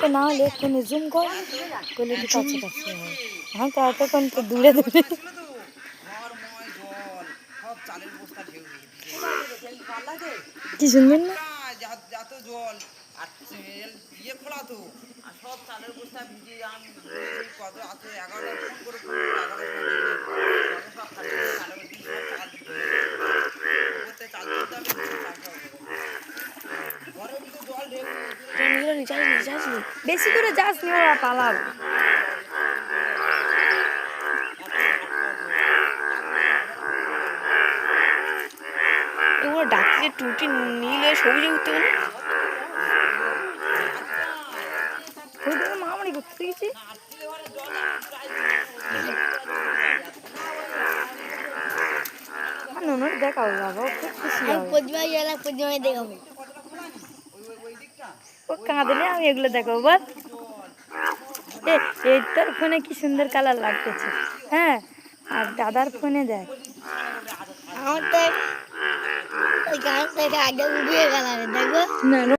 তো না হলে এক্ষুনি জুম কর করলে কি কাছে কাছে হয়। হ্যাঁ তখন তো দূরে দূরে কি সুন্দর না যত জল আর ইয়ে খোলা তো আর সব চালের বস্তা ভিজে কত আছে 11 ফোন করে 11 সব খালি চালের চাল করতে চাল তুলতে হবে ঘরের ভিতরে জল বেশি করে যাস নি ওরা পালাবে। এগুলো ডাকতে টুটি নিলে সবুজে উঠতে গেলে মামানি করতে গেছি দেখাবো বাবা খুব খুশি দেখাবো ও কাঁদলে আমি এগুলো দেখাবো বল। এই তোর ফোনে কি সুন্দর কালার লাগতেছে। হ্যাঁ আর দাদার ফোনে দেখ আমার তো ওই গানটা আগে উড়িয়ে গেল দেখো না